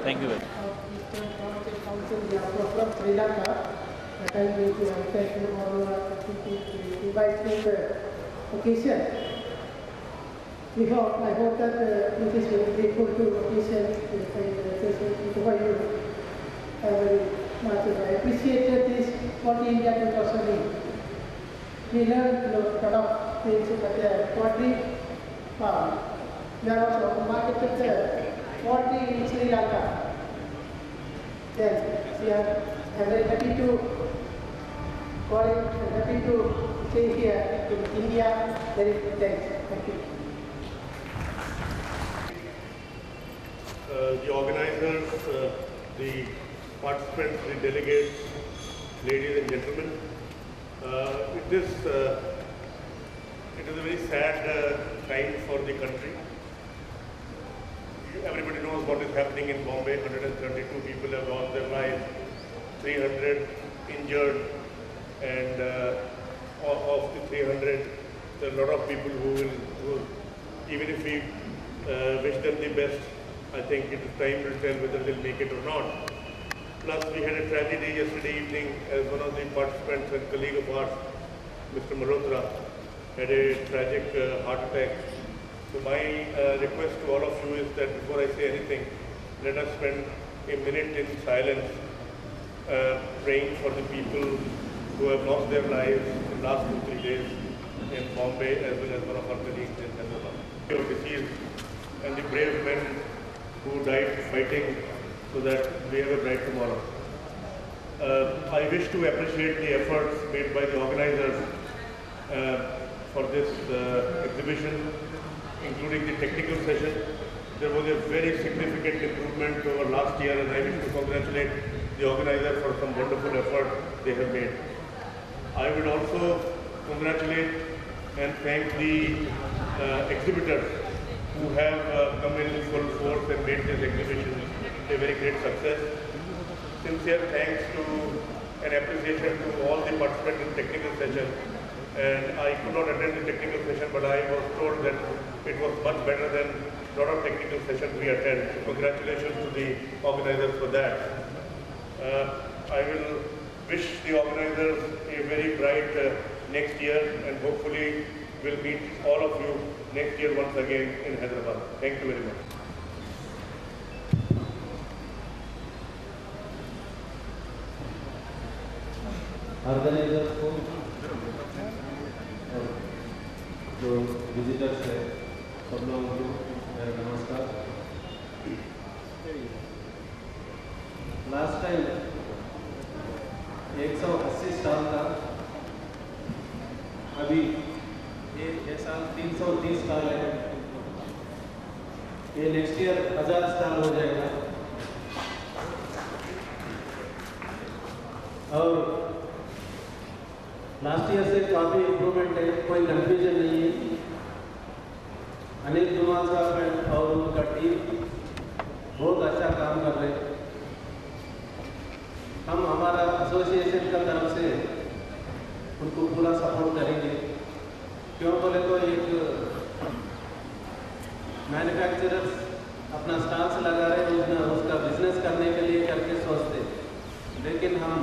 Thank you very much. Council from Sri Lanka, that I will thank you all to invite me the occasion. I hope that it is very grateful to occasion for you. Very much. I appreciated this for the India 2008. We learned a lot of things about the poetry. There was a marketed poetry in Sri Lanka. Then we are very happy to call it, happy to stay here in India. Very good, thanks. Thank you. The organizers, the participants, the delegates, ladies and gentlemen, it is a very sad time for the country. Everybody knows what is happening in Bombay. 132 people have lost their lives, 300 injured, and of the 300, there are a lot of people who will, even if we wish them the best, I think it is time to tell whether they'll make it or not. Plus, we had a tragedy yesterday evening as one of the participants and colleague of ours, Mr. Malhotra, had a tragic heart attack. So my request to all of you is that before I say anything, let us spend a minute in silence praying for the people who have lost their lives in the last 2-3 days in Bombay, as well as one of our colleagues in Hyderabad. Your deceased and the brave men who died fighting so that we have a bright tomorrow. I wish to appreciate the efforts made by the organizers for this exhibition, including the technical session. There was a very significant improvement over last year, and I wish to congratulate the organizer for some wonderful effort they have made. I would also congratulate and thank the exhibitors who have come in full force and made this exhibition a very great success. Sincere thanks to and appreciation to all the participants in technical session. And I could not attend the technical session, but I was told that it was much better than a lot of technical sessions we attend. So congratulations to the organizers for that. I will wish the organizers a very bright next year, and hopefully we'll meet all of you next year once again in Hyderabad. Thank you very much. Organisers को और जो visitors है सब लोगों को मेरा नमस्कार। Last time 180 stall था, अभी ये साल 330 स्टॉल है। ये नेक्स्ट ईयर 1000 स्टॉल हो जाएगा। और लास्ट ईयर से काफ़ी इम्प्रूवमेंट है, कोई कन्फ्यूजन नहीं है। अनिल धुमाल साहब और उनका टीम बहुत अच्छा काम कर रहे हैं। हम हमारा एसोसिएशन का तरफ से उनको पूरा सपोर्ट करेंगे। क्यों बोले तो एक मैन्युफैक्चरर्स अपना स्टॉल्स लगा रहे हैं, उसका बिजनेस करने के लिए करके सोचते, लेकिन हम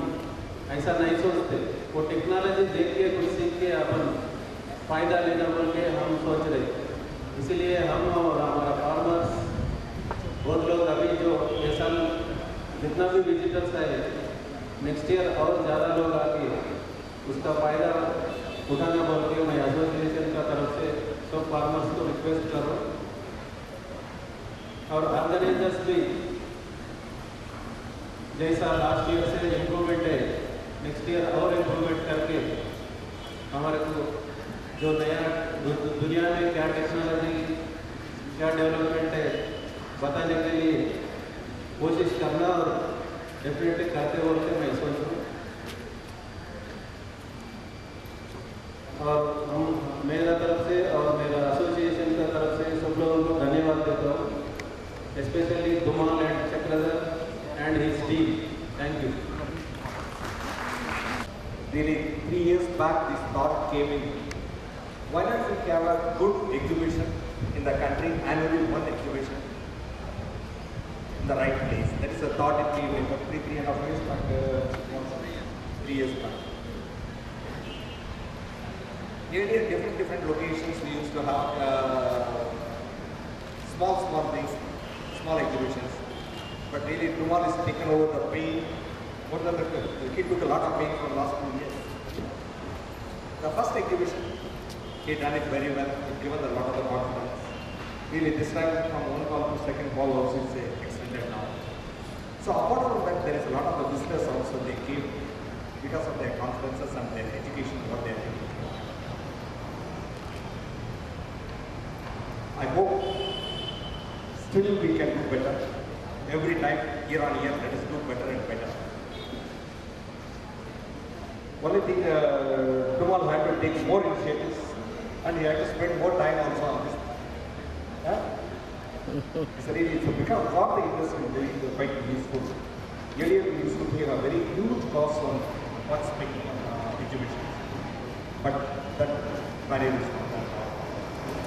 ऐसा नहीं सोचते। वो टेक्नोलॉजी देख के कुछ सीख के अपन फ़ायदा लेना बोल के हम सोच रहे। इसलिए हम और हमारा फार्मर्स बहुत लोग अभी जो ये साल जितना भी विजिटर्स आए, नेक्स्ट ईयर और ज़्यादा लोग आके उसका फ़ायदा उठाना बोल के मैं एसोसिएशन का तरफ से सब फार्मर्स को रिक्वेस्ट कर रहा हूँ। और ऑर्गेनाइजर्स भी जैसा लास्ट ईयर से इम्प्रूवमेंट है, नेक्स्ट ईयर और इम्प्रूवमेंट करके हमारे को जो नया दुनिया में क्या टेक्नोलॉजी क्या डेवलपमेंट है बताने के लिए कोशिश करना और डेफिनेटली करते बोलते मैं सोच रहा हूँ। और हम मेरा तरफ से और मेरा एसोसिएशन का तरफ से सब लोगों को धन्यवाद देता हूँ, specially Dhumal and Chakradhar and his team. Thank you. Nearly 3 years back, this thought came in. Why not we have a good exhibition in the country, annually one exhibition? in the right place. That is the thought in 3.5 years back, 3 years back. Earlier, different locations we used to have small things, small exhibitions. But really, Dumal has taken over the pain. More than the kid took a lot of pain for the last 2 years. The first exhibition, he done it very well. He given a lot of the confidence. Really, this time from one ball to second ball also is extended now. So apart from that, there is a lot of the visitors also they came because of their conferences and their education, what they are doing. I hope still we can do better. Every time, year on year, let us do better and better. Only thing, Dumal had to take more initiatives and he had to spend more time also on this. It's really because what the industry is doing is quite useful. Earlier we used to pay a very huge cost on what's making exhibitions. But that barrier is not that.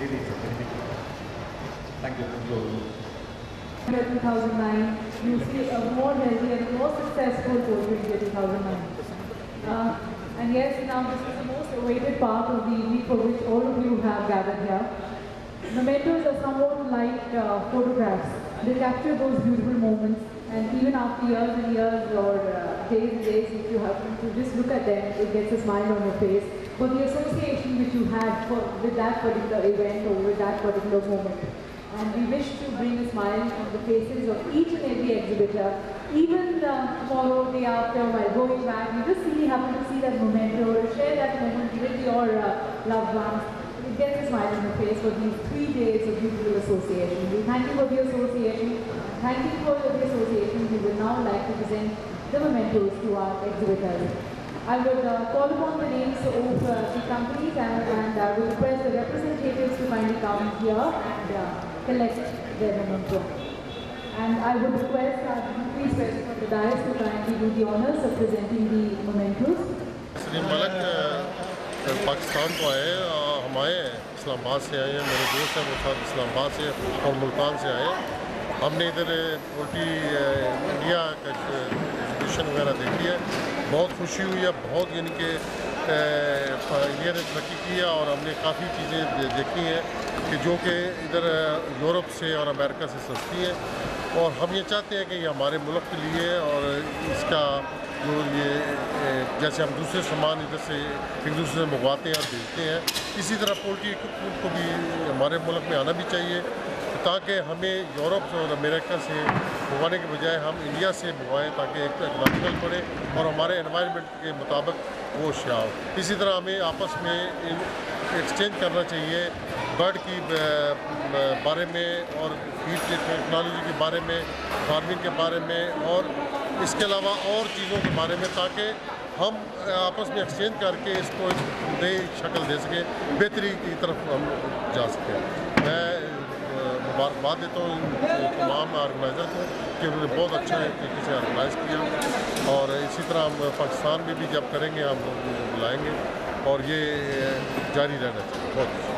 Really it's a very big one. Thank you. 2009, you see a more healthy and more successful Coach India 2009. And yes, now this is the most awaited part of the evening for which all of you have gathered here. Mementos are somewhat like photographs. They capture those beautiful moments, and even after years and years or days and days, if you happen to just look at them, it gets a smile on your face for the association which you had with that particular event or with that particular moment. And we wish to bring a smile on the faces of each and every exhibitor. Even tomorrow, day after, while going back, you just happen to see that memento or share that moment with your loved ones. It gets a smile on your face for these 3 days of beautiful association. We thank you for the association. Thank you for the association. We would now like to present the mementos to our exhibitors. I would call upon the names of the companies and I would request the representatives to kindly come here and collect their memento. And I would request our please present on the dais to kindly do the honors of presenting the mementos. Shri Malak Pakistan को आए, हम आए इस्लामाबाद से आए हैं, मेरे दोस्त हैं वो साथ इस्लामाबाद से और मुल्तान से आए। हमने इधर पोल्ट्री इंडिया का एग्जीबिशन वगैरह देखी है, बहुत खुशी हुई है, बहुत यानी कि इंडिया ने तरक्की की है और हमने काफ़ी चीज़ें देखी हैं कि जो कि इधर यूरोप से और अमेरिका से सस्ती हैं और हम ये चाहते हैं कि ये हमारे मुल्क के लिए और इसका जो ये जैसे हम दूसरे सामान इधर से एक दूसरे से मंगवाते हैं और भेजते हैं, इसी तरह पोल्ट्री इक्विपमेंट को भी हमारे मुल्क में आना भी चाहिए ताकि हमें यूरोप और अमेरिका से मंगवाने के बजाय हम इंडिया से मंगवाएँ ताकि एक तो इकोनॉमिकल पड़े और हमारे एनवायरनमेंट के मुताबिक वो अशिया हो। इसी तरह हमें आपस में एक्सचेंज करना चाहिए बर्ड की बारे में और फीड टेक्नोलॉजी के बारे में, फार्मिंग के बारे में और इसके अलावा और चीज़ों के बारे में ताकि हम आपस में एक्सचेंज करके इसको एक नई शक्ल दे सकें, बेहतरी की तरफ हम जा सकें। मैं मुबारकबाद देता हूँ तमाम ऑर्गेनाइज़र को कि उन्होंने बहुत अच्छा तरीके से ऑर्गेनाइज़ किया और इसी तरह हम पाकिस्तान में भी जब करेंगे हम बुलाएँगे और ये जारी रहना चाहिए। बहुत